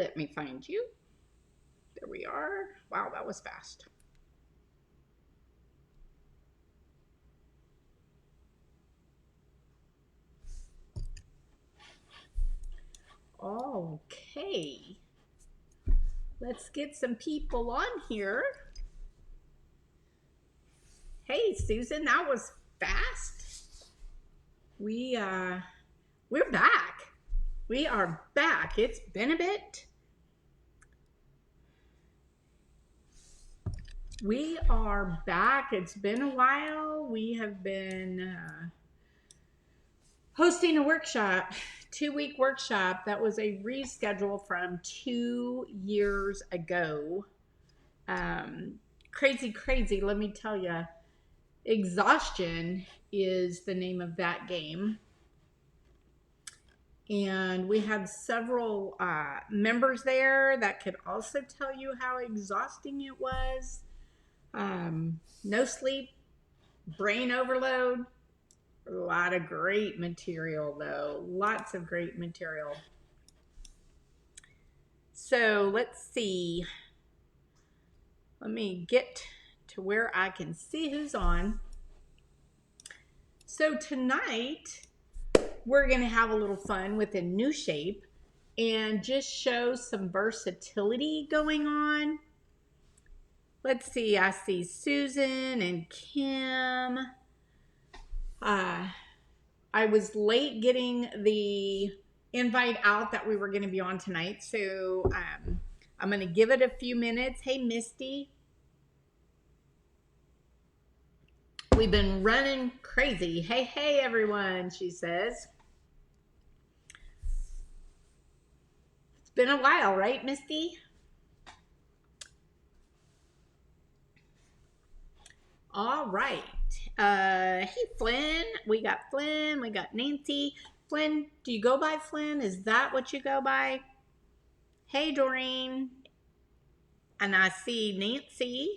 Let me find you. There we are. Wow, that was fast. Okay. Let's get some people on here. Hey, Susan, that was fast. We uh we're back. We are back. It's been a bit. We are back. It's been a while. We have been hosting a workshop, 2-week workshop that was a reschedule from 2 years ago. Crazy, crazy. Let me tell you, exhaustion is the name of that game. And we had several members there that could also tell you how exhausting it was. No sleep, brain overload. A lot of great material, though. Lots of great material. So let's see. Let me get to where I can see who's on. So tonight, we're going to have a little fun with a new shape and just show some versatility going on. Let's see. I see Susan and Kim. I was late getting the invite out that we were going to be on tonight. So I'm going to give it a few minutes. Hey, Misty. We've been running crazy. Hey, hey, everyone, she says. It's been a while, right, Misty? All right. Hey, Flynn. We got Flynn. We got Nancy. Flynn, do you go by Flynn? Is that what you go by? Hey, Doreen. And I see Nancy.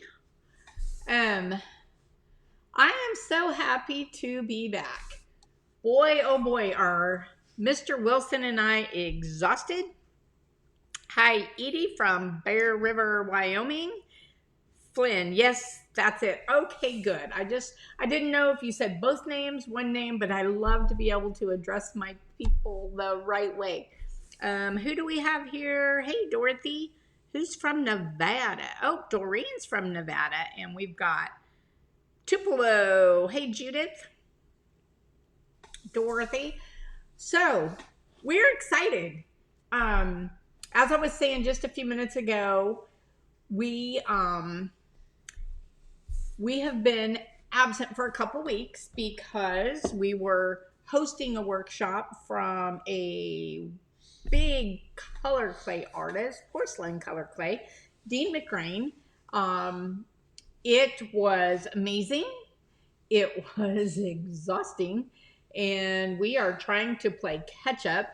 I am so happy to be back. Boy, oh boy, are Mr. Wilson and I exhausted. Hi, Edie from Bear River, Wyoming. Flynn, yes, that's it. Okay, good. I didn't know if you said both names, one name, but I love to be able to address my people the right way. Who do we have here? Hey, Dorothy. Who's from Nevada? Oh, Doreen's from Nevada. And we've got Tupelo. Hey, Judith. Dorothy. So, we're excited. As I was saying just a few minutes ago, we have been absent for a couple weeks because we were hosting a workshop from a big color clay artist, porcelain color clay, Dean McRain. It was amazing. It was exhausting. And we are trying to play catch up.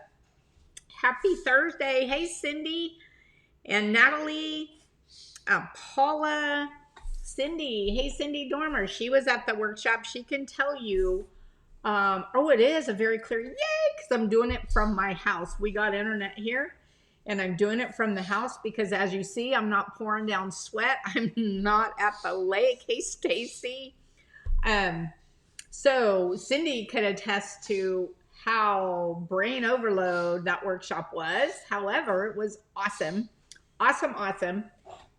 Happy Thursday. Hey, Cindy and Natalie, Paula, Cindy. Hey, Cindy Dormer. She was at the workshop. She can tell you. Oh, it is a very clear yay because I'm doing it from my house. We got internet here and I'm doing it from the house because as you see, I'm not pouring down sweat. I'm not at the lake. Hey, Stacy. So Cindy could attest to how brain overload that workshop was. However, it was awesome. Awesome.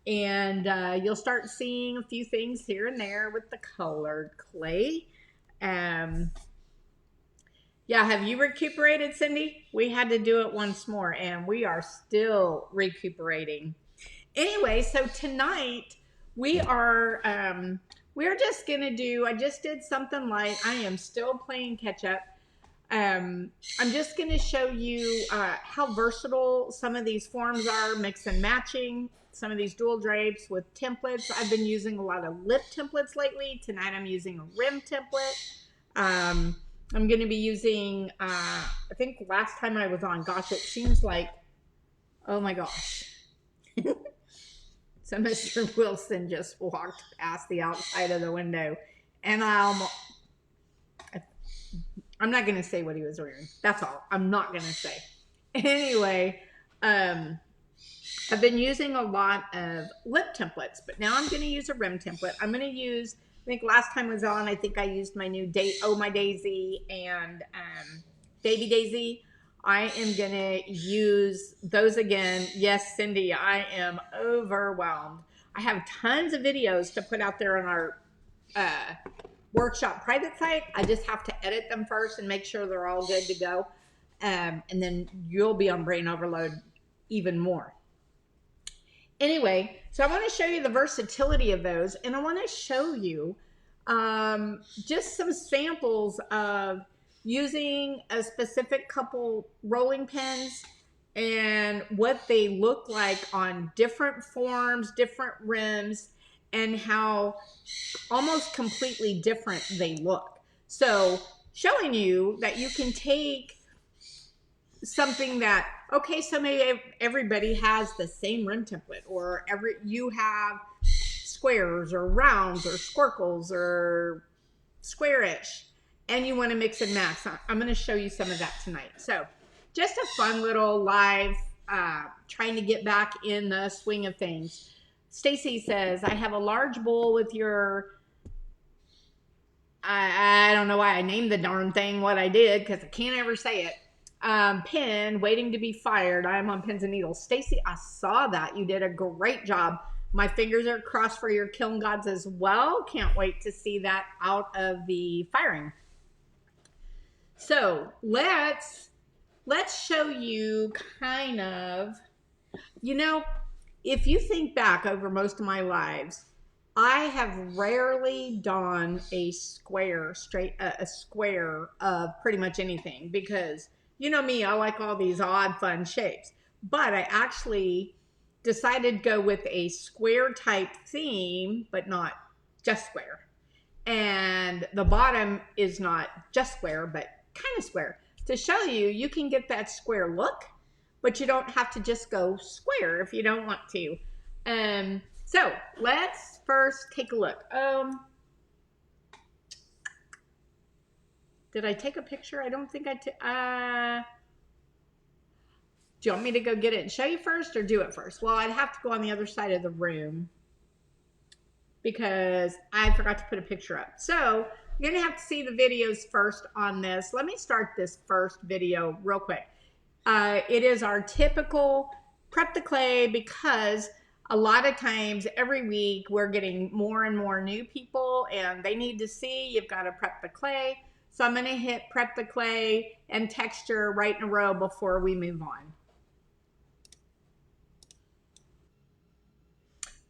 And you'll start seeing a few things here and there with the colored clay. Yeah, have you recuperated, Cindy? We had to do it once more, and we are still recuperating. Anyway, so tonight we're just gonna do. I just did something light. I am still playing catch up. I'm just gonna show you how versatile some of these forms are, mix and matching some of these dual drapes with templates. I've been using a lot of lip templates lately. Tonight I'm using a rim template. I'm going to be using, I think last time I was on, gosh, it seems like, oh my gosh. So Mr. Wilson just walked past the outside of the window and I'm not going to say what he was wearing. That's all. I'm not going to say. Anyway, I've been using a lot of lip templates, but now I'm going to use a rim template. I'm going to use, I think last time was on, I think I used my new Oh My Daisy and Baby Daisy. I am going to use those again. Yes, Cindy, I am overwhelmed. I have tons of videos to put out there on our workshop private site. I just have to edit them first and make sure they're all good to go. And then you'll be on brain overload even more. Anyway, so I want to show you the versatility of those, and I want to show you just some samples of using a specific couple rolling pins and what they look like on different forms, different rims, and how almost completely different they look. So showing you that you can take something that, okay, so maybe everybody has the same rim template, or you have squares or rounds or squircles or squarish, and you want to mix and match. I'm going to show you some of that tonight. So just a fun little live, trying to get back in the swing of things. Stacy says, I have a large bowl with your, I don't know why I named the darn thing what I did, because I can't ever say it. Pin waiting to be fired. I am on pins and needles. Stacy, I saw that. You did a great job. My fingers are crossed for your kiln gods as well. Can't wait to see that out of the firing. So let's show you kind of, you know, if you think back over most of my lives, I have rarely done a square of pretty much anything, because you know me, I like all these odd, fun shapes. But I actually decided to go with a square type theme, but not just square. And the bottom is not just square, but kind of square. To show you, you can get that square look, but you don't have to just go square if you don't want to. So let's first take a look. Did I take a picture? I don't think I did. Do you want me to go get it and show you first, or do it first? Well, I'd have to go on the other side of the room because I forgot to put a picture up. So you're going to have to see the videos first on this. Let me start this first video real quick. It is our typical prep the clay, because a lot of times every week we're getting more and more new people and they need to see you've got to prep the clay. So I'm going to hit prep the clay and texture right in a row before we move on.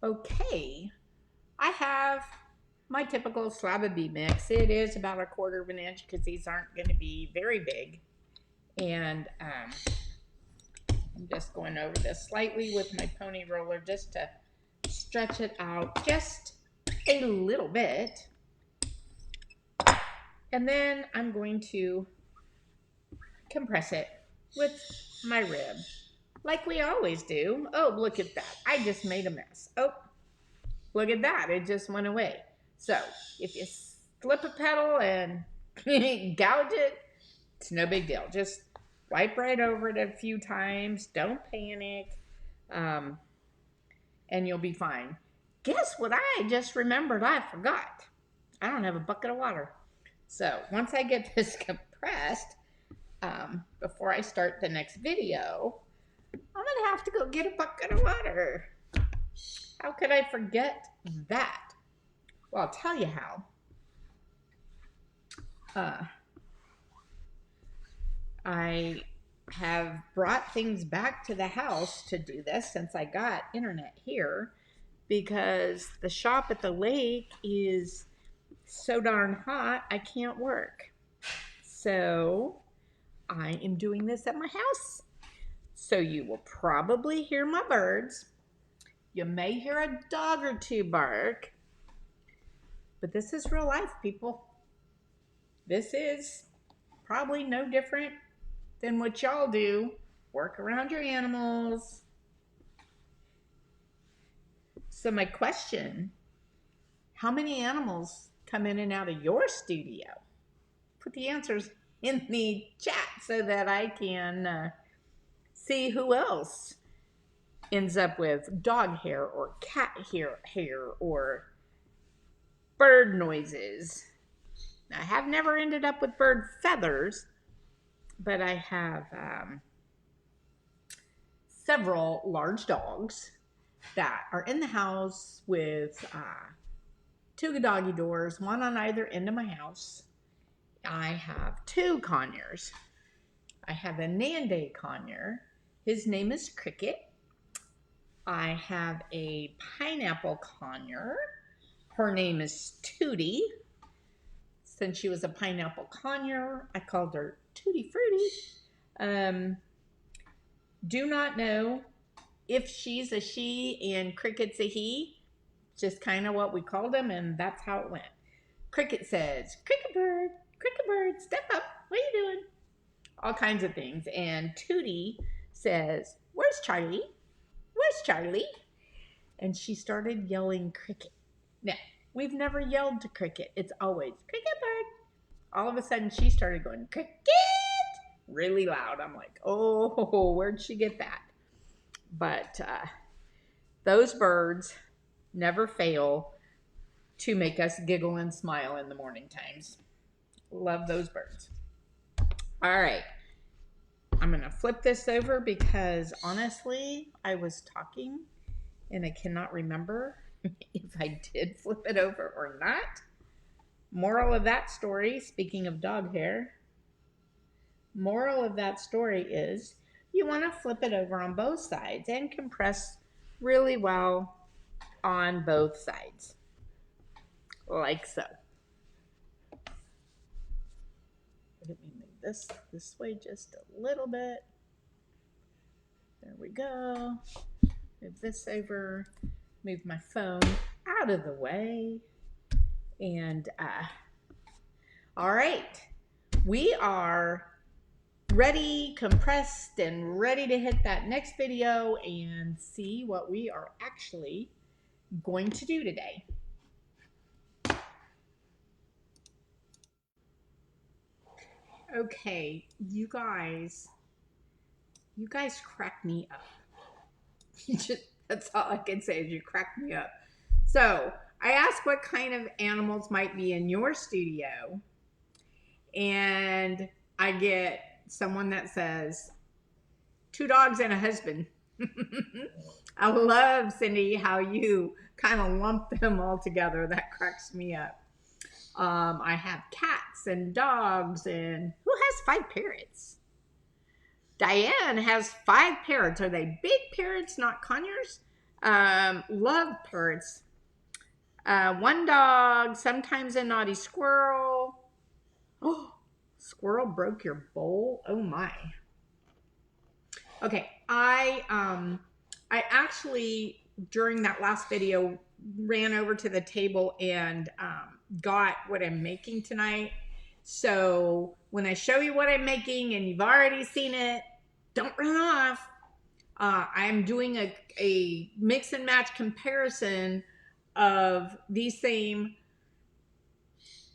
Okay, I have my typical slab of bead mix. It is about 1/4 of an inch because these aren't going to be very big. And I'm just going over this slightly with my pony roller just to stretch it out just a little bit. And then I'm going to compress it with my rib, like we always do. Oh, look at that. I just made a mess. Oh, look at that. It just went away. So if you slip a petal and gouge it, it's no big deal. Just wipe right over it a few times. Don't panic. And you'll be fine. Guess what I just remembered I forgot? I don't have a bucket of water. So once I get this compressed, before I start the next video, I'm going to have to go get a bucket of water. How could I forget that? Well, I'll tell you how. I have brought things back to the house to do this since I got internet here, because the shop at the lake is so darn hot I can't work. So I am doing this at my house. So you will probably hear my birds. You may hear a dog or two bark. But this is real life, people. This is probably no different than what y'all do. Work around your animals. So my question, how many animals come in and out of your studio? Put the answers in the chat so that I can see who else ends up with dog hair or cat hair or bird noises. I have never ended up with bird feathers, but I have several large dogs that are in the house with two doggy doors, one on either end of my house. I have two conures. I have a Nande conure. His name is Cricket. I have a pineapple conure. Her name is Tootie. Since she was a pineapple conure, I called her Tutti Frutti. Do not know if she's a she and Cricket's a he. Just kind of what we called him, and that's how it went. Cricket says, Cricket bird, step up. What are you doing? All kinds of things. And Tootie says, where's Charlie? Where's Charlie? And she started yelling Cricket. Now, we've never yelled to Cricket. It's always Cricket bird. All of a sudden, she started going, Cricket, really loud. I'm like, oh, where'd she get that? But those birds never fail to make us giggle and smile in the morning times. Love those birds. All right. I'm going to flip this over because honestly, I was talking and I cannot remember if I did flip it over or not. Moral of that story, speaking of dog hair, moral of that story is you want to flip it over on both sides and compress really well on both sides, like so. Let me move this way just a little bit. There we go. Move this over. Move my phone out of the way. And all right, we are ready, compressed, and ready to hit that next video and see what we are actually going to do today. Okay, you guys crack me up. That's all I can say is you crack me up. So I asked what kind of animals might be in your studio, and I get someone that says 2 dogs and a husband. I love, Cindy, how you kind of lump them all together. That cracks me up. I have cats and dogs, and who has 5 parrots? Diane has 5 parrots. Are they big parrots, not conures? Love parrots. 1 dog, sometimes a naughty squirrel. Oh, squirrel broke your bowl. Oh my. Okay, I actually during that last video ran over to the table and got what I'm making tonight. So when I show you what I'm making and you've already seen it, don't run off. I'm doing a mix and match comparison of these same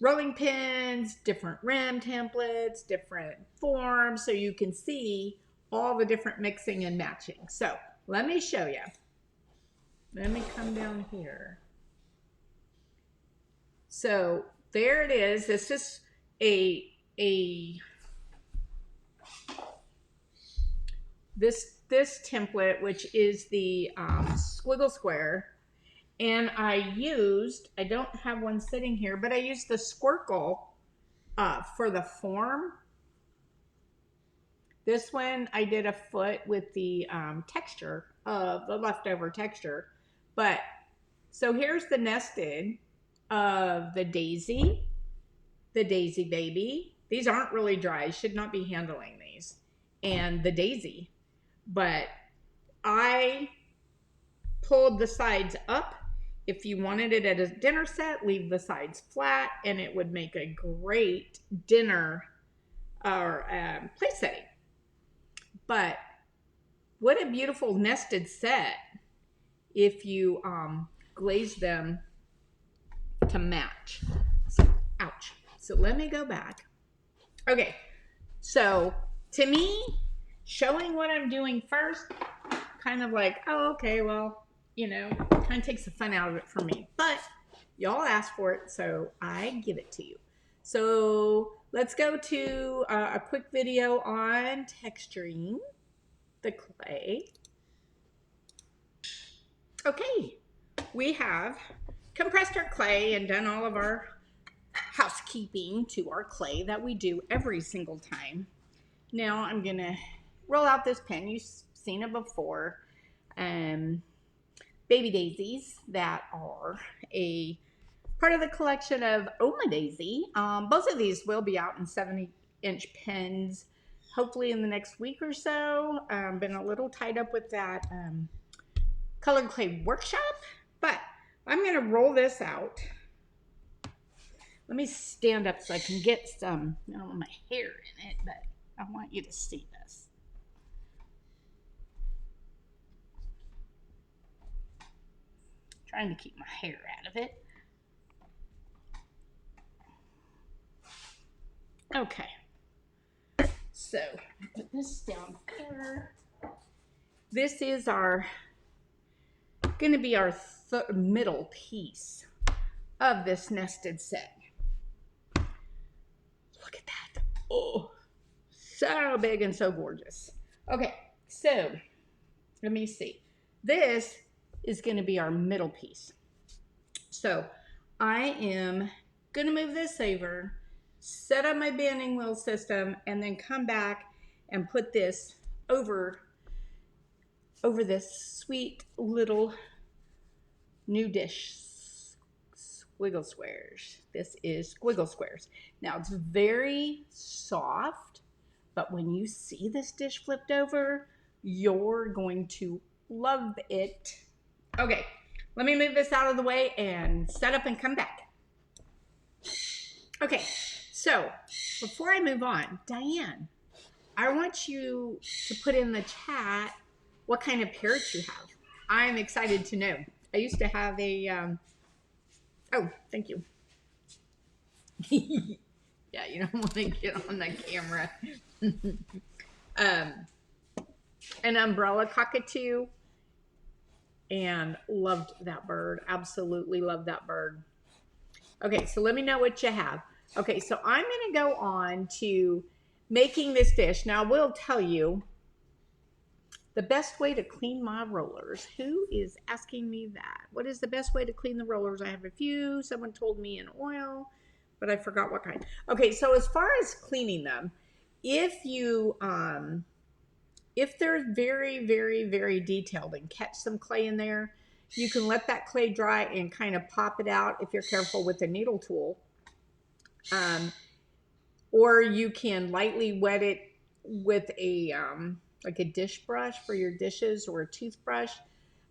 rolling pins, different rim templates, different forms, so you can see all the different mixing and matching. So let me show you. Let me come down here. So there it is. This is this template, which is the Squiggle Square. And I don't have one sitting here, but I used the Squircle for the form. This one I did a foot with the texture of the leftover texture. But so here's the nested of the daisy baby. These aren't really dry. I should not be handling these. And the daisy. But I pulled the sides up. If you wanted it at a dinner set, leave the sides flat, and it would make a great dinner or place setting. But what a beautiful nested set if you glaze them to match. So, ouch. So let me go back. Okay, so to me, showing what I'm doing first kind of like, oh, okay, well, kind of takes the fun out of it for me. But y'all asked for it, so I give it to you. So let's go to a quick video on texturing the clay. Okay, we have compressed our clay and done all of our housekeeping to our clay that we do every single time. Now I'm gonna roll out this pen. You've seen it before. Baby daisies that are a part of the collection of Oma Daisy. Both of these will be out in 70-inch pens, hopefully in the next week or so. Been a little tied up with that colored clay workshop, but I'm gonna roll this out. Let me stand up so I can get some, I don't want my hair in it, but I want you to see this. Trying to keep my hair out of it. Okay. So, put this down here. This is going to be our middle piece of this nested set. Look at that. Oh, so big and so gorgeous. Okay, so let me see. This is going to be our middle piece. So I am going to move this over, set up my banding wheel system, and then come back and put this over this sweet little new dish, Squiggle Squares. This is Squiggle Squares. Now it's very soft, but when you see this dish flipped over, you're going to love it. Okay, let me move this out of the way and set up and come back. Okay, so before I move on, Diane, I want you to put in the chat what kind of parrots you have. I'm excited to know. I used to have a, oh, thank you. Yeah, you don't want to get on the camera. An umbrella cockatoo, and loved that bird. Absolutely loved that bird. Okay, so let me know what you have. Okay, so I'm going to go on to making this dish. Now, I will tell you the best way to clean my rollers. Who is asking me that? What is the best way to clean the rollers? I have a few. Someone told me in oil, but I forgot what kind. Okay, so as far as cleaning them, if you if they're very, very, very detailed and catch some clay in there, you can let that clay dry and kind of pop it out if you're careful with a needle tool. Or you can lightly wet it with a like a dish brush for your dishes or a toothbrush.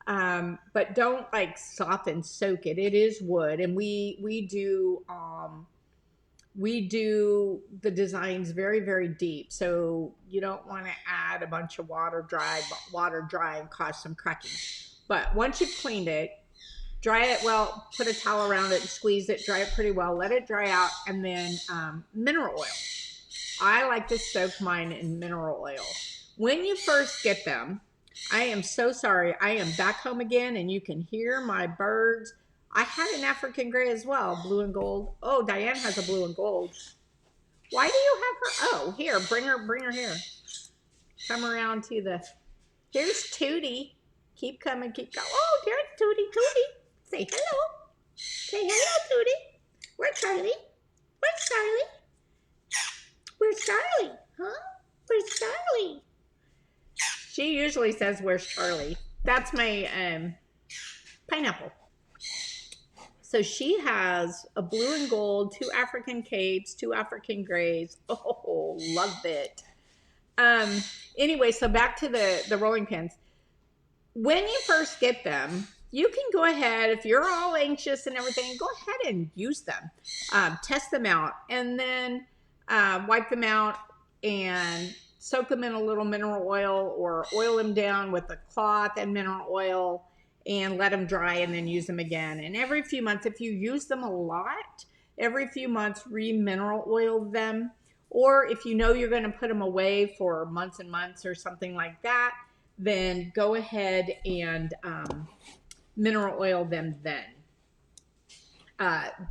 But don't like soften soak it. It is wood, and we do the designs very, very deep, so you don't want to add a bunch of water dry and cause some cracking. But once you've cleaned it, dry it well, put a towel around it and squeeze it, dry it pretty well, let it dry out, and then mineral oil. I like to soak mine in mineral oil. When you first get them, I am so sorry, I am back home again and you can hear my birds. I had an African gray as well, blue and gold. Oh, Diane has a blue and gold. Why do you have her? Oh, here, bring her here. Come around to the, here's Tootie. Keep coming, keep going. Oh, there's Tootie. Say hello. Say hello, Tootie. Where's Charlie? Where's Charlie? Where's Charlie? Huh? Where's Charlie? She usually says, where's Charlie? That's my pineapple. So she has a blue and gold, 2 African capes, 2 African grays. Oh, love it. Anyway, so back to the rolling pins. When you first get them, you can go ahead, if you're all anxious and everything, go ahead and use them. Test them out, and then wipe them out and soak them in a little mineral oil, or oil them down with a cloth and mineral oil and let them dry, and then use them again. And every few months, if you use them a lot, every few months re-mineral oil them. Or if you know you're going to put them away for months and months or something like that, then go ahead and mineral oil them then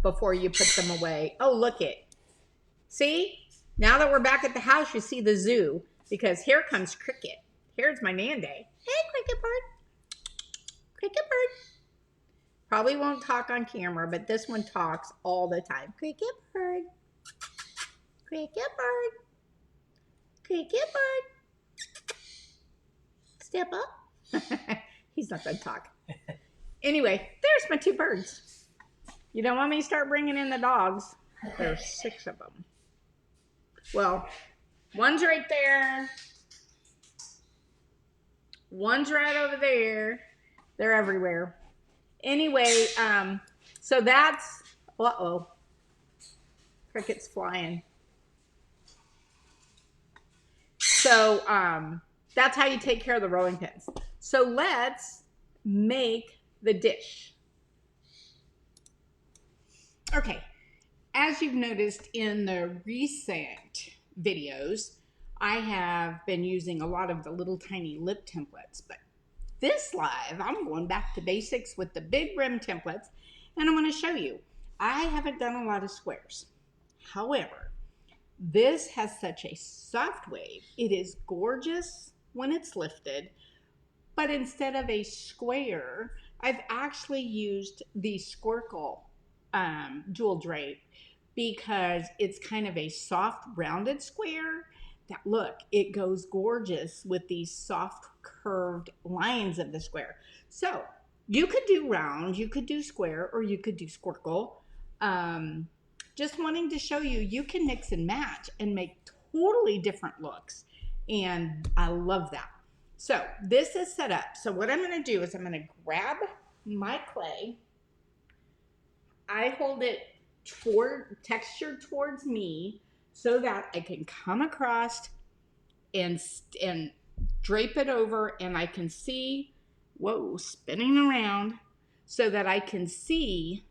before you put them away. Oh, look it. See? Now that we're back at the house, you see the zoo because here comes Cricket. Here's my Nanday. Hey, Cricket bird. Cricket bird. Probably won't talk on camera, but this one talks all the time. Cricket bird. Cricket bird. Cricket bird. Step up. He's not going to talk. Anyway, there's my two birds. You don't want me to start bringing in the dogs. There's 6 of them. Well, one's right there. One's right over there. They're everywhere. Anyway, so that's, uh-oh, Cricket's flying. So that's how you take care of the rolling pins. So let's make the dish. Okay, as you've noticed in the recent videos, I have been using a lot of the little tiny lip templates, but this live, I'm going back to basics with the big rim templates, and I'm going to show you. I haven't done a lot of squares. However, this has such a soft wave. It is gorgeous when it's lifted, but instead of a square, I've actually used the Squiggle jewel drape because it's kind of a soft rounded square that, look, it goes gorgeous with these soft curved lines of the square. So you could do round, you could do square, or you could do Squiggle. Just wanting to show you, you can mix and match and make totally different looks, and I love that. So this is set up. So what I'm going to do is I'm going to grab my clay. I hold it textured towards me so that I can come across and drape it over, and I can see, whoa, spinning around so that I can see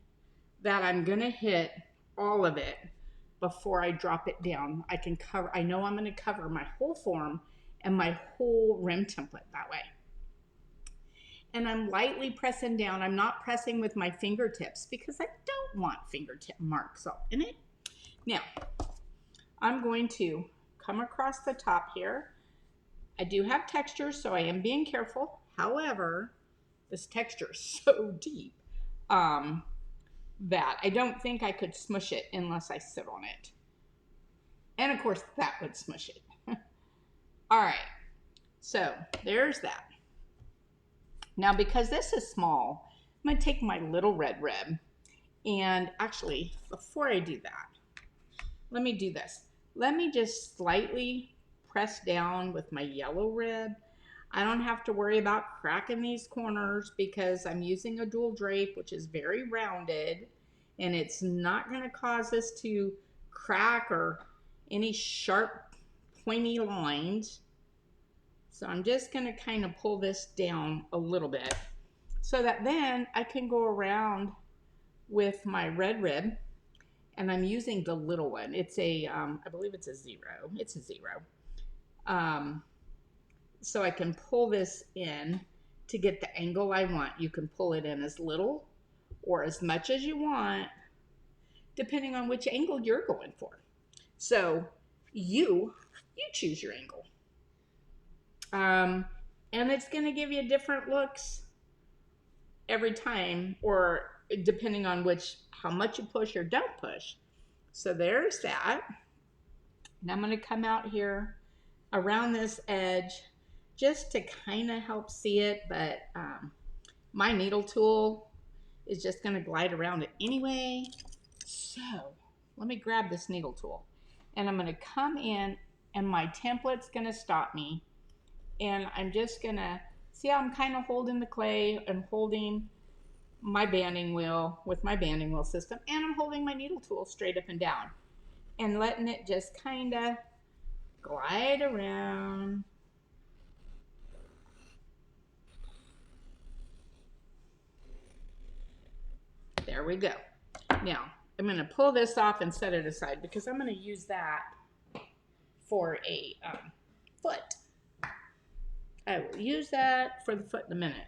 that I'm going to hit all of it before I drop it down. I know I'm going to cover my whole form and my whole rim template that way. And I'm lightly pressing down. I'm not pressing with my fingertips because I don't want fingertip marks in it. Now, I'm going to come across the top here. I do have texture, so I am being careful. However, this texture is so deep that I don't think I could smush it unless I sit on it. And of course, that would smush it. All right, so there's that. Now, because this is small, I'm gonna take my little red rib, and actually, before I do that, let me do this. Let me just slightly press down with my yellow rib. I don't have to worry about cracking these corners because I'm using a dual drape, which is very rounded, and it's not gonna cause this to crack or any sharp, pointy lines. So I'm just going to kind of pull this down a little bit so that then I can go around with my red rib, and I'm using the little one. It's a, I believe it's a 0. It's a 0. So I can pull this in to get the angle I want. You can pull it in as little or as much as you want, depending on which angle you're going for. So you choose your angle. And it's going to give you different looks every time, or depending on how much you push or don't push. So there's that. And I'm going to come out here around this edge just to kind of help see it, but my needle tool is just going to glide around it anyway. So let me grab this needle tool, and I'm going to come in, and my template's going to stop me. And I'm just gonna, see how I'm kind of holding the clay and holding my banding wheel with my banding wheel system, and I'm holding my needle tool straight up and down and letting it just kind of glide around. There we go. Now, I'm gonna pull this off and set it aside because I'm gonna use that for a foot. I will use that for the foot in a minute.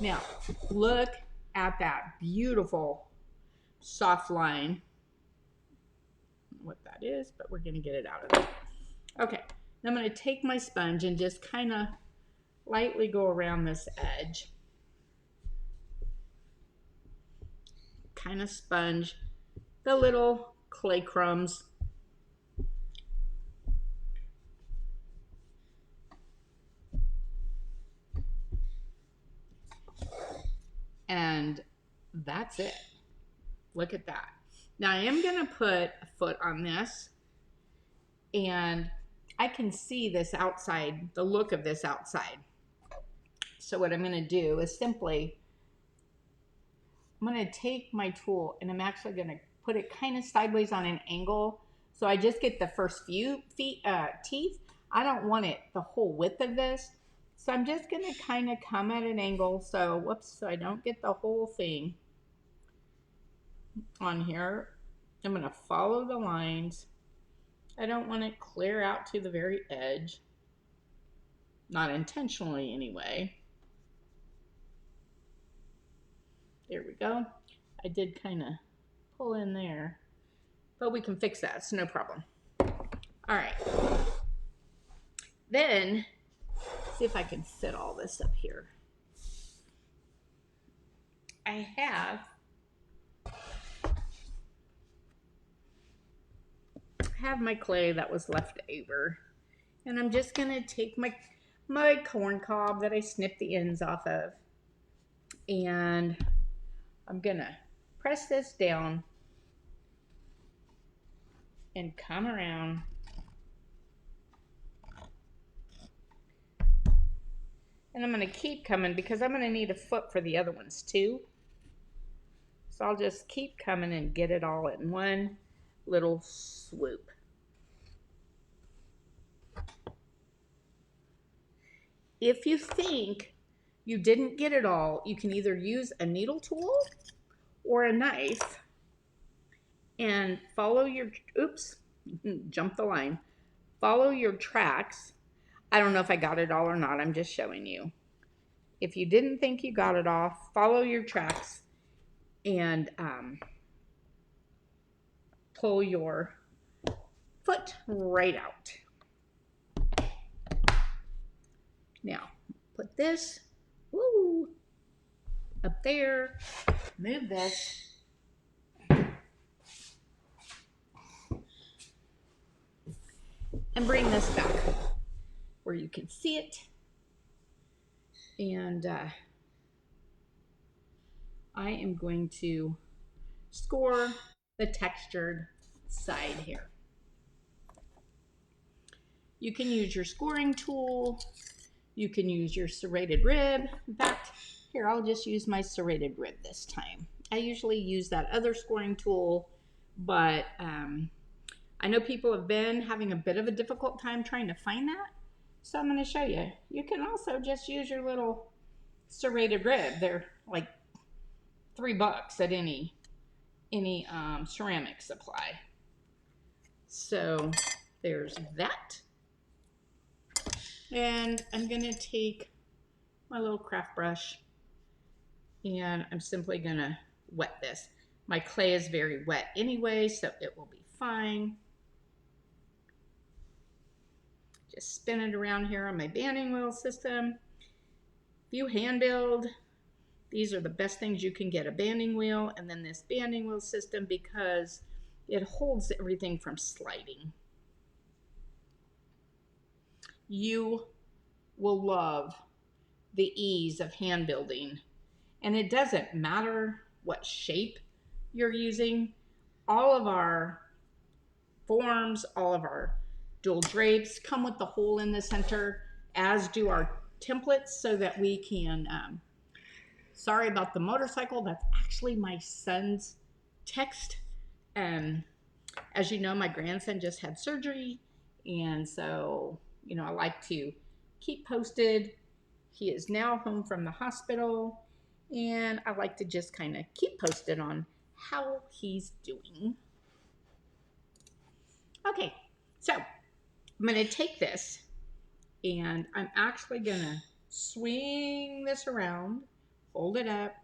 Now, look at that beautiful soft line. I don't know what that is, but we're going to get it out of there. Okay, now I'm going to take my sponge and just kind of lightly go around this edge. Kind of sponge the little clay crumbs. And that's it. Look at that. Now I am going to put a foot on this, and I can see this outside, the look of this outside. So what I'm going to do is simply, I'm going to take my tool and I'm actually going to put it kind of sideways on an angle. So I just get the first few teeth. I don't want it the whole width of this. So I'm just going to kind of come at an angle. So whoops, so I don't get the whole thing on here. I'm going to follow the lines. I don't want it clear out to the very edge. Not intentionally anyway. There we go. I did kind of pull in there, but we can fix that. It's no problem. All right. Then, see if I can fit all this up here. I have my clay that was left over, and I'm just going to take my corn cob that I snipped the ends off of, and I'm going to press this down and come around. And I'm going to keep coming because I'm going to need a foot for the other ones too. So I'll just keep coming and get it all in one little swoop. If you think you didn't get it all, you can either use a needle tool or a knife and follow your, oops, jump the line. Follow your tracks. I don't know if I got it all or not. I'm just showing you. If you didn't think you got it all, follow your tracks and pull your foot right out. Now, put this up there, move this. And bring this back where you can see it. And I am going to score the textured side here. You can use your scoring tool. You can use your serrated rib. In fact, here, I'll just use my serrated rib this time. I usually use that other scoring tool, but I know people have been having a bit of a difficult time trying to find that. So I'm going to show you. You can also just use your little serrated rib. They're like $3 at any ceramic supply. So there's that. And I'm going to take my little craft brush and I'm simply going to wet this. My clay is very wet anyway, so it will be fine. Just spin it around here on my banding wheel system. If you hand build, these are the best things you can get, a banding wheel and then this banding wheel system, because it holds everything from sliding. You will love the ease of hand building, and it doesn't matter what shape you're using. All of our forms, all of our dual drapes come with the hole in the center, as do our templates, so that we can, sorry about the motorcycle, that's actually my son's text. As you know, my grandson just had surgery, and so, you know, I like to keep posted. He is now home from the hospital, and I like to just kind of keep posted on how he's doing. Okay, so I'm going to take this And I'm actually gonna swing this around, fold it up,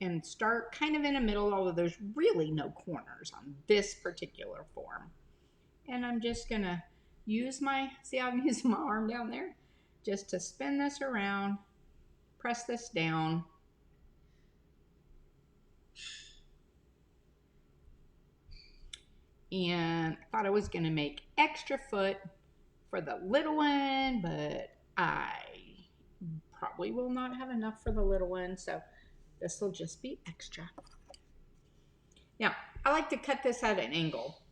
and start kind of in the middle, although there's really no corners on this particular form. And I'm just gonna use my, see how I'm using my arm down there? Just to spin this around, press this down. And I thought I was gonna make extra foot for the little one, but I probably will not have enough for the little one, so this will just be extra. Now, I like to cut this at an angle.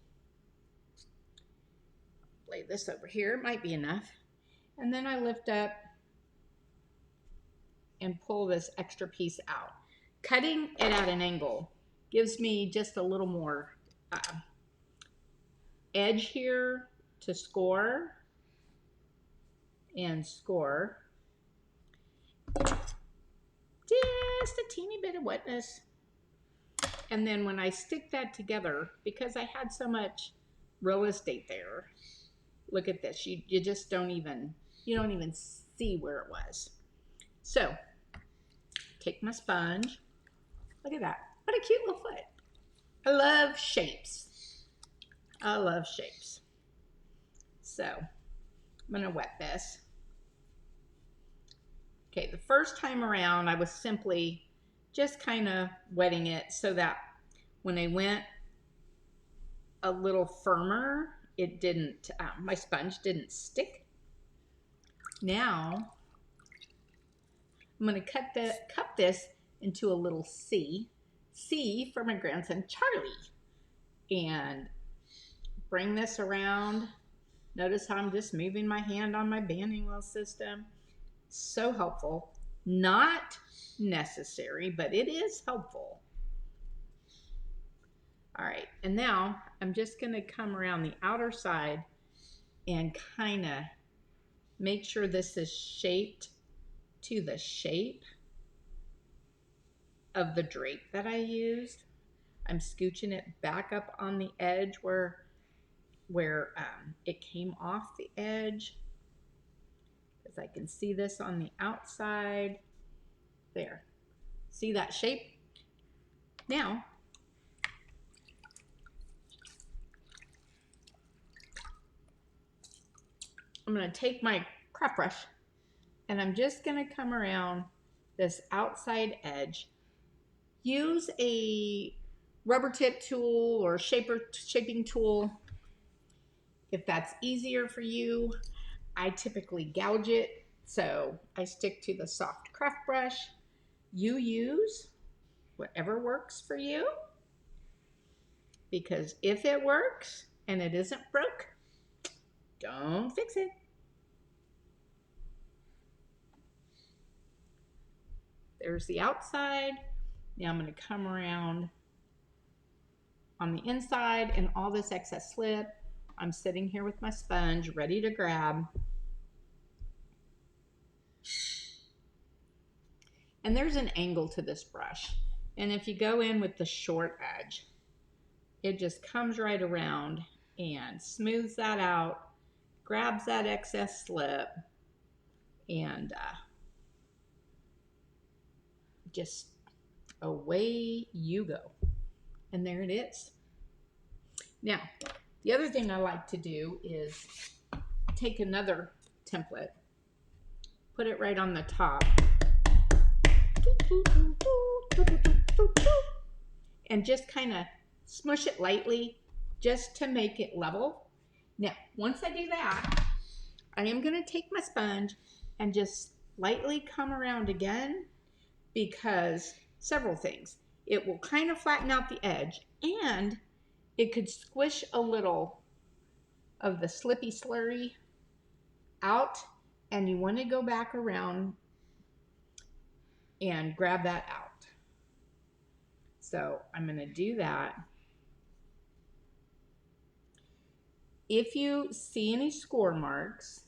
Lay this over here, it might be enough. And then I lift up and pull this extra piece out. Cutting it at an angle gives me just a little more edge here to score and score. Just a teeny bit of wetness. And then when I stick that together, because I had so much real estate there, look at this. You just don't even, you don't even see where it was. So, take my sponge. Look at that. What a cute little foot. I love shapes. I love shapes. So, I'm going to wet this. Okay, the first time around, I was simply just kind of wetting it so that when I went a little firmer, it didn't, my sponge didn't stick. Now, I'm going to cup this into a little C. C for my grandson, Charlie. And bring this around. Notice how I'm just moving my hand on my banding wheel system. So helpful. Not necessary, but it is helpful. All right, and now I'm just going to come around the outer side and kind of make sure this is shaped to the shape of the drape that I used. I'm scooching it back up on the edge where it came off the edge, because I can see this on the outside. There. See that shape? Now, I'm going to take my craft brush and I'm just going to come around this outside edge. Use a rubber tip tool or shaping tool if that's easier for you. I typically gouge it, so I stick to the soft craft brush. You use whatever works for you, because if it works and it isn't broke, don't fix it. There's the outside. Now I'm going to come around on the inside and all this excess slip. I'm sitting here with my sponge ready to grab. And there's an angle to this brush. And if you go in with the short edge, it just comes right around and smooths that out, grabs that excess slip, and just away you go. And there it is. Now, the other thing I like to do is take another template, put it right on the top, and just kind of smush it lightly just to make it level. Now, once I do that, I am going to take my sponge and just lightly come around again, because several things. It will kind of flatten out the edge, and it could squish a little of the slippy slurry out, and you want to go back around and grab that out. So I'm going to do that. If you see any score marks,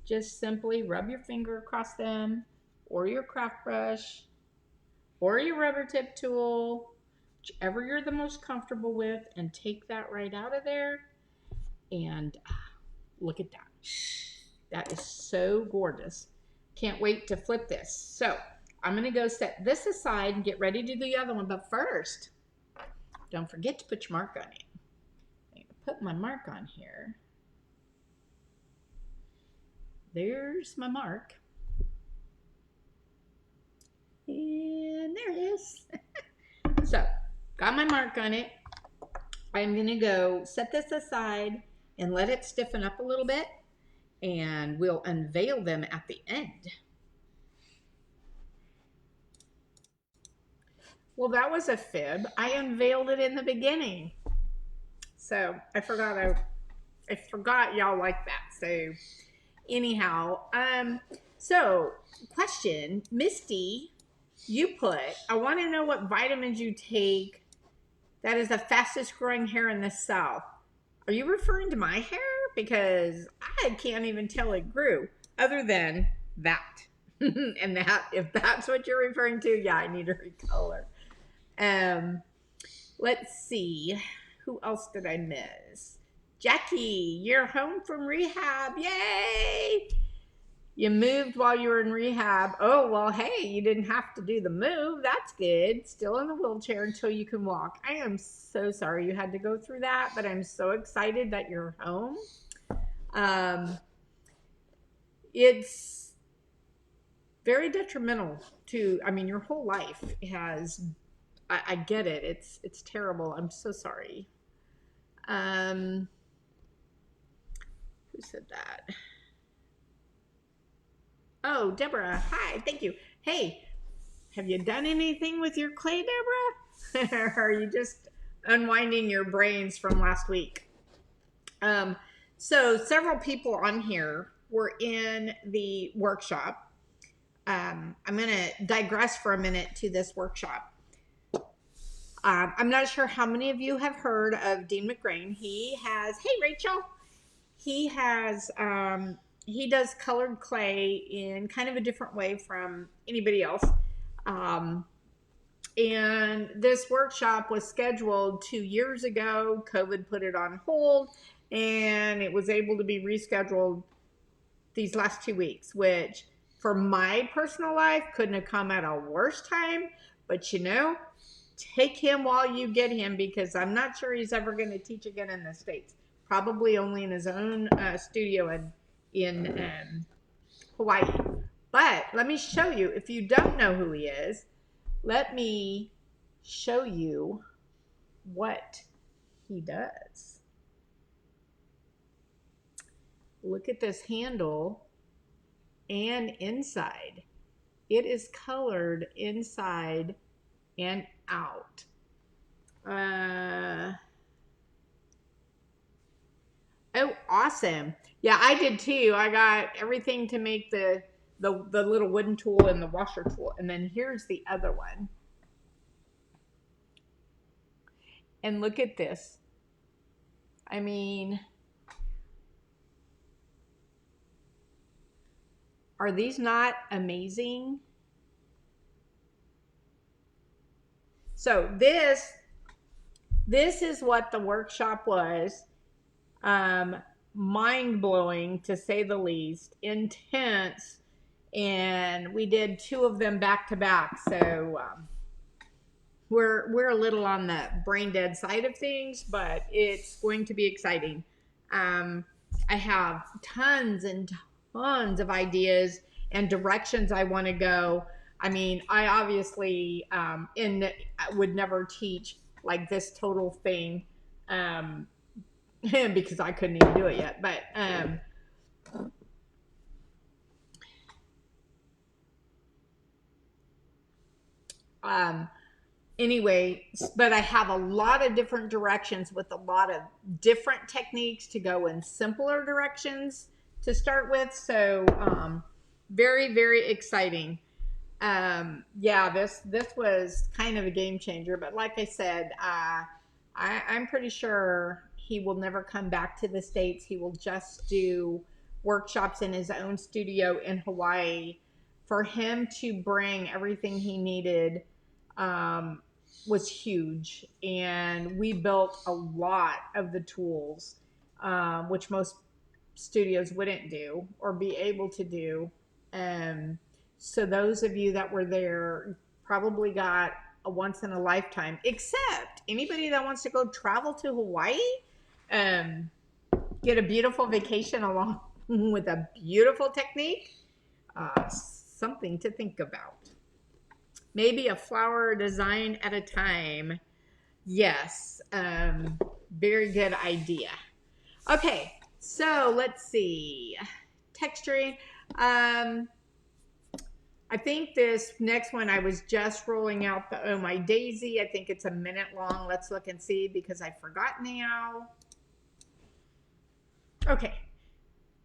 just simply rub your finger across them, or your craft brush, or your rubber tip tool, whichever you're the most comfortable with, and take that right out of there. And look at that. That is so gorgeous. Can't wait to flip this. So I'm going to go set this aside and get ready to do the other one. But first, don't forget to put your mark on it. I'm going to put my mark on here. There's my mark. And there it is. So, got my mark on it. I'm going to go set this aside and let it stiffen up a little bit. And we'll unveil them at the end. Well, that was a fib. I unveiled it in the beginning. So, I forgot y'all like that. So, anyhow, so question, Misty, you put, I want to know what vitamins you take that is the fastest growing hair in the South. Are you referring to my hair? Because I can't even tell it grew, other than that. And that, if that's what you're referring to, yeah, I need to recolor. Let's see. Who else did I miss? Jackie, you're home from rehab. Yay! You moved while you were in rehab. Oh, well, hey, you didn't have to do the move. That's good. Still in a wheelchair until you can walk. I am so sorry you had to go through that, but I'm so excited that you're home. It's very detrimental to, I mean, your whole life has, I get it. It's terrible. I'm so sorry. Who said that? Oh, Deborah. Hi. Thank you. Hey, have you done anything with your clay, Deborah? Or are you just unwinding your brains from last week? So several people on here were in the workshop. I'm going to digress for a minute to this workshop. I'm not sure how many of you have heard of Dean McGrain. He has, hey, Rachel. He has, he does colored clay in kind of a different way from anybody else. And this workshop was scheduled 2 years ago. COVID put it on hold, and it was able to be rescheduled these last 2 weeks, which for my personal life couldn't have come at a worse time. But you know, take him while you get him, because I'm not sure he's ever going to teach again in the States. Probably only in his own studio in Hawaii. But let me show you, if you don't know who he is, let me show you what he does. Look at this handle and inside. It is colored inside and out. Oh, awesome. Yeah, I did too. I got everything to make the little wooden tool and the washer tool. And then here's the other one. And look at this. I mean, are these not amazing? So this is what the workshop was. Mind-blowing, to say the least. Intense. And we did 2 of them back to back. So we're a little on the brain dead side of things, but it's going to be exciting. I have tons and tons of ideas and directions I want to go. I mean, I obviously would never teach like this total thing because I couldn't even do it yet. But anyway, but I have a lot of different directions with a lot of different techniques to go in simpler directions to start with. So very, very exciting. Yeah, this was kind of a game changer. But like I said, I'm pretty sure he will never come back to the States. He will just do workshops in his own studio in Hawaii. For him to bring everything he needed was huge. And we built a lot of the tools, which most studios wouldn't do or be able to do. So those of you that were there probably got a once in a lifetime, except anybody that wants to go travel to Hawaii, um, get a beautiful vacation along with a beautiful technique. Something to think about. Maybe a flower design at a time. Yes, very good idea. Okay, so let's see. Texturing. I think this next one, I was just rolling out the Oh My Daisy. I think it's a minute long. Let's look and see because I forgot now. Okay,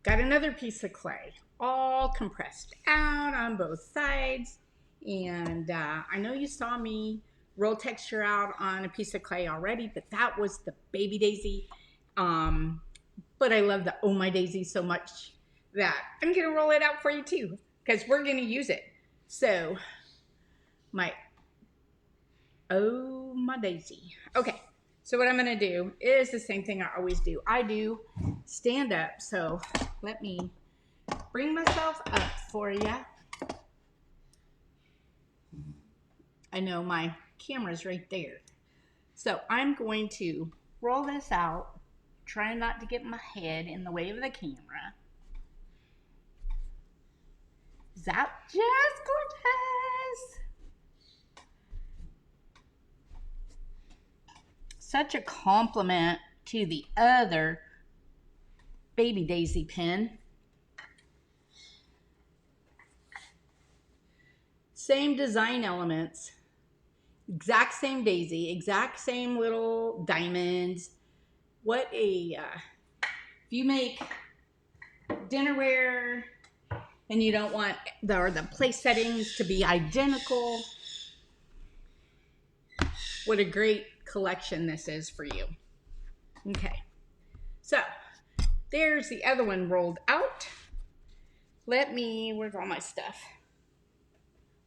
got another piece of clay, all compressed out on both sides. And I know you saw me roll texture out on a piece of clay already, but that was the baby daisy. But I love the Oh My Daisy so much that I'm gonna roll it out for you too, because we're gonna use it. So my Oh My Daisy. Okay, so what I'm gonna do is the same thing I always do. I do stand up, so let me bring myself up for you. I know my camera's right there. So I'm going to roll this out, try not to get my head in the way of the camera. Is that just gorgeous? Such a compliment to the other baby daisy pin. Same design elements, exact same daisy, exact same little diamonds. What a, if you make dinnerware and you don't want the place settings to be identical, what a great collection this is for you. Okay, so there's the other one rolled out. Let me, where's all my stuff?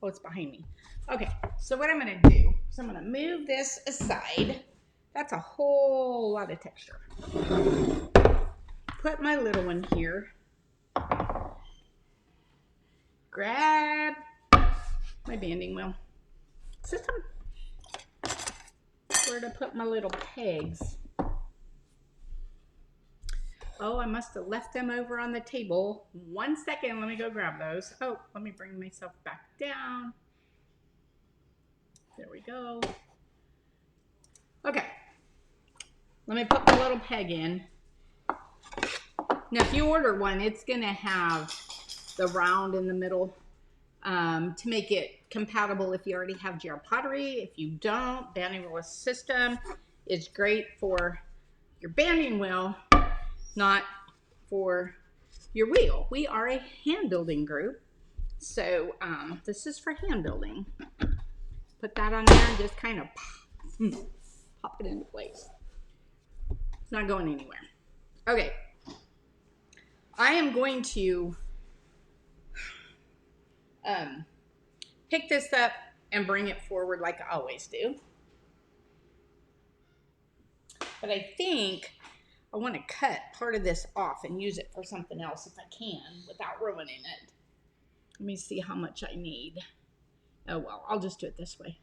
Oh, it's behind me. Okay, so what I'm gonna do is I'm gonna move this aside. That's a whole lot of texture. Put my little one here. Grab my banding wheel. System. Where to put my little pegs? Oh, I must have left them over on the table. 1 second, let me go grab those. Oh, let me bring myself back down. There we go. Okay, let me put my little peg in. Now, if you order one, it's gonna have the round in the middle to make it compatible if you already have GR pottery. If you don't, banding wheel system is great for your banding wheel, not for your wheel. We are a hand building group, so this is for hand building. Put that on there and just kind of pop it into place. It's not going anywhere. Okay, I am going to pick this up and bring it forward like I always do. But I think I want to cut part of this off and use it for something else if I can without ruining it. Let me see how much I need. Oh well, I'll just do it this way.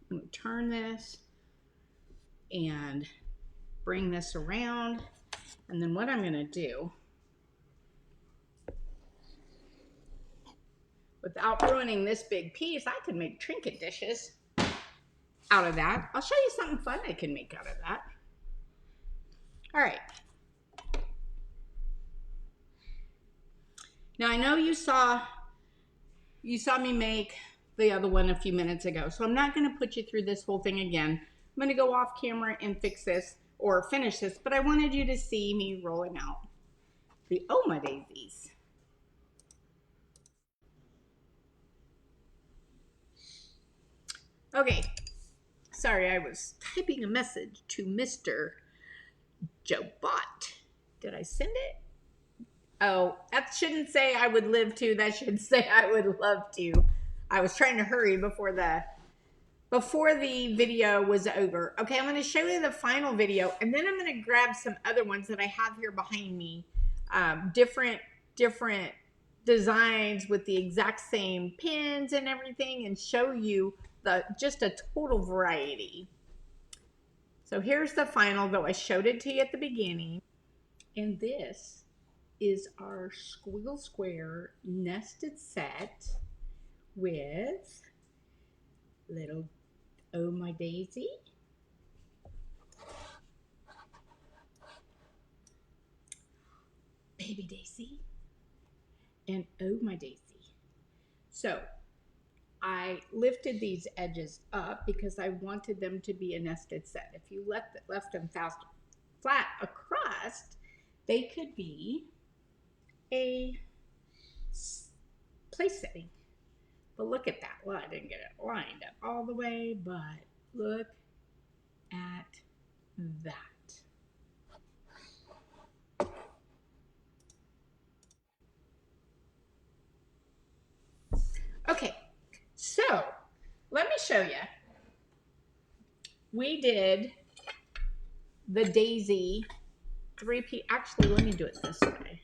I'm going to turn this and bring this around. And then what I'm going to do, without ruining this big piece, I could make trinket dishes out of that. I'll show you something fun I can make out of that. All right. Now I know you saw me make the other one a few minutes ago, so I'm not going to put you through this whole thing again. I'm going to go off camera and fix this or finish this, but I wanted you to see me rolling out the Oh My Daisies. Okay, sorry, I was typing a message to Mr. Joe Bot. Did I send it? Oh, that shouldn't say I would live to. That should say I would love to. I was trying to hurry before the before the video was over. Okay, I'm going to show you the final video, and then I'm going to grab some other ones that I have here behind me. Different designs with the exact same pins and everything, and show you just a total variety. So here's the final, though I showed it to you at the beginning. And this is our Squiggle Square nested set with little Oh My Daisy, Baby Daisy, and Oh My Daisy. So I lifted these edges up because I wanted them to be a nested set. If you left them flat across, they could be a place setting. But look at that. Well, I didn't get it lined up all the way, but look at that. Okay, so let me show you. We did the daisy 3-piece. Actually, let me do it this way.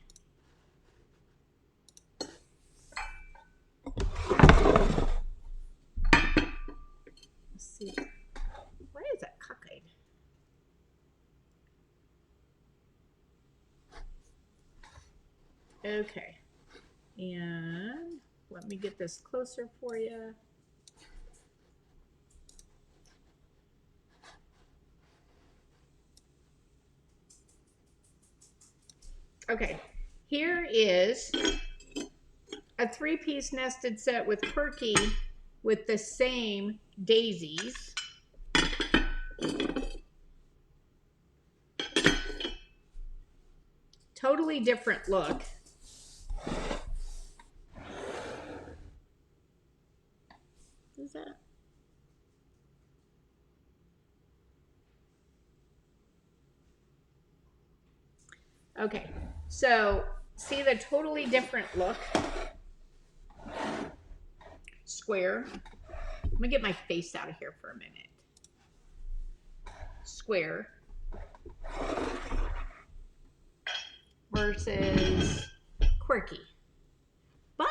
Let's see. Why is that cockeyed? Okay, and let me get this closer for you. Okay, here is a 3-piece nested set with Quirky with the same daisies. Totally different look. What is that? Okay, so see the totally different look. Square. Let me get my face out of here for a minute. Square versus Quirky. But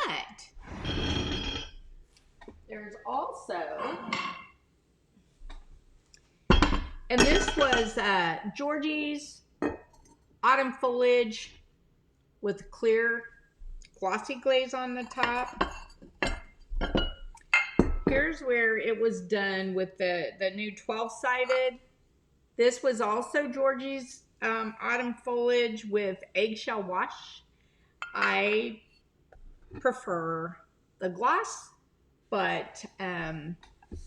there's also, and this was Georgie's Autumn Foliage with clear glossy glaze on the top. Here's where it was done with the new 12-sided. This was also Georgie's Autumn Foliage with eggshell wash. I prefer the gloss, but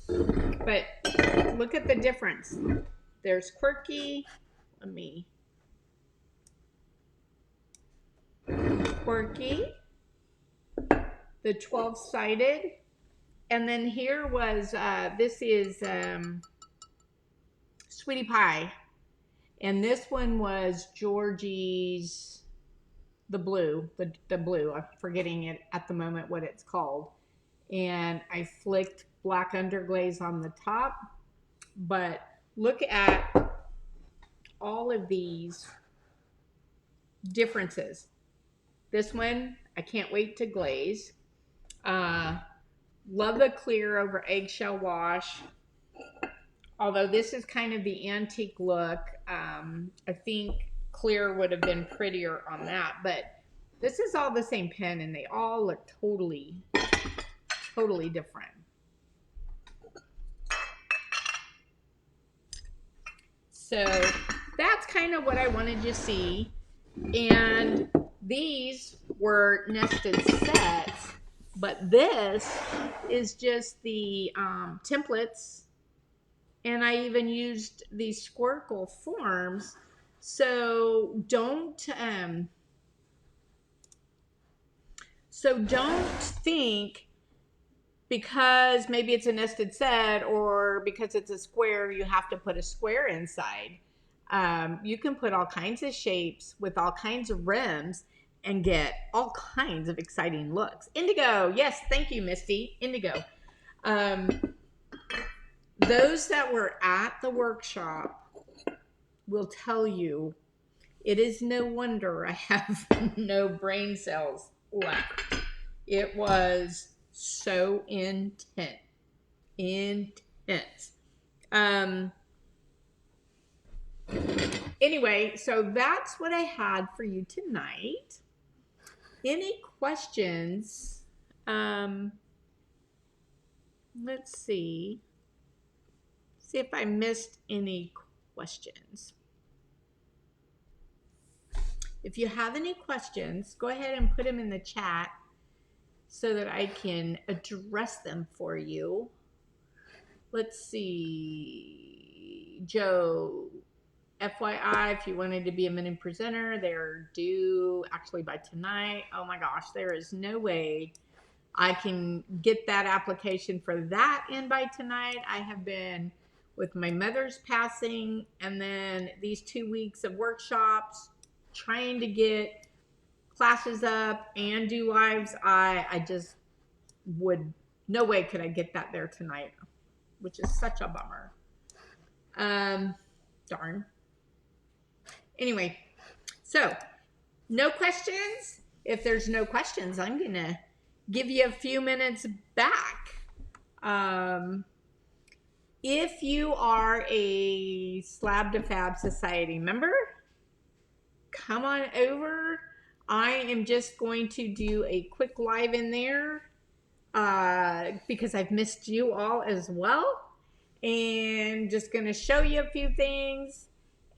look at the difference. There's Quirky. Let me. Quirky. The 12-sided. And then here was, this is Sweetie Pie. And this one was Georgie's, the blue, the blue. I'm forgetting it at the moment what it's called. And I flicked black underglaze on the top. But look at all of these differences. This one, I can't wait to glaze. Love the clear over eggshell wash. Although this is kind of the antique look. I think clear would have been prettier on that. But this is all the same pen and they all look totally different. So that's kind of what I wanted you to see. And these were nested sets. But this is just the templates, and I even used these Squircle forms. So don't think because maybe it's a nested set or because it's a square you have to put a square inside. You can put all kinds of shapes with all kinds of rims and get all kinds of exciting looks. Indigo, yes, thank you, Misty. Indigo. those that were at the workshop will tell you it is no wonder I have no brain cells left. It was so intense. Anyway, so that's what I had for you tonight. Any questions? Let's see. See if I missed any questions. If you have any questions, go ahead and put them in the chat so that I can address them for you. Let's see. Joe, FYI, if you wanted to be a mini presenter, they're due actually by tonight. Oh my gosh, there is no way I can get that application for that in by tonight. I have been with my mother's passing and then these 2 weeks of workshops trying to get classes up and do lives. I just would, no way could I get that there tonight, which is such a bummer. Darn. Anyway, so no questions. If there's no questions, I'm gonna give you a few minutes back. If you are a Slab to Fab Society member, come on over. I am just going to do a quick live in there because I've missed you all as well. And just going to show you a few things.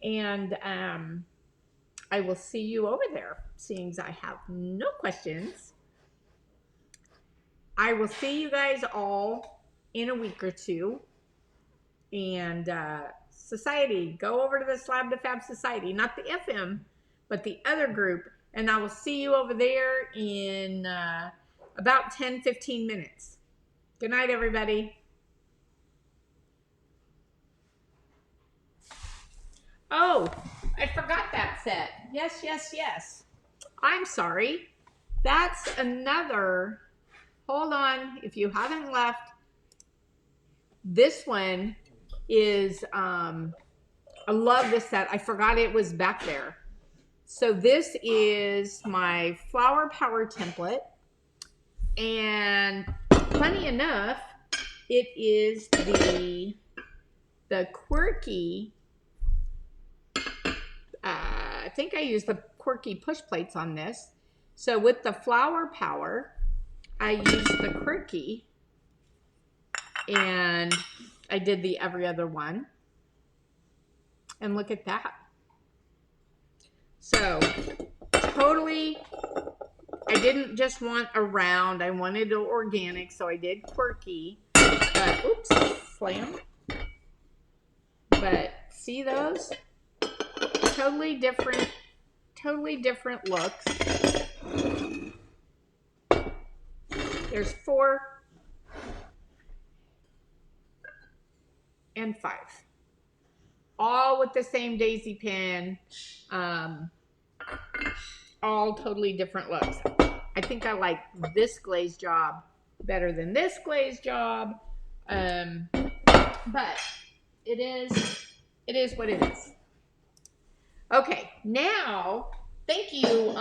And I will see you over there, seeing as I have no questions. I will see you guys all in a week or two. And Society, go over to the Slab to Fab Society, not the FM, but the other group. And I will see you over there in about 10-15 minutes. Good night, everybody. Oh, I forgot that set. Yes, yes, yes. I'm sorry. That's another. Hold on. If you haven't left, this one is, I love this set. I forgot it was back there. So this is my flower power template. And funny enough, it is the quirky, I think I used the quirky push plates on this. So with the flower power, I used the quirky and I did the every other one. And look at that. So totally, I didn't just want a round. I wanted it organic, so I did quirky. But, oops, slam. But see those? Totally different looks. There's 4 and 5. All with the same daisy pin. All totally different looks. I think I like this glaze job better than this glaze job. But it is what it is. Okay, now, thank you,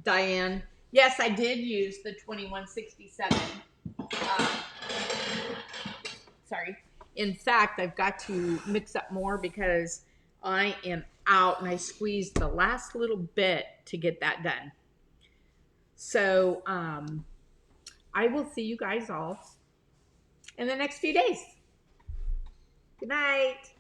Diane. Yes, I did use the 2167. Sorry. In fact, I've got to mix up more because I am out and I squeezed the last little bit to get that done. So I will see you guys all in the next few days. Good night.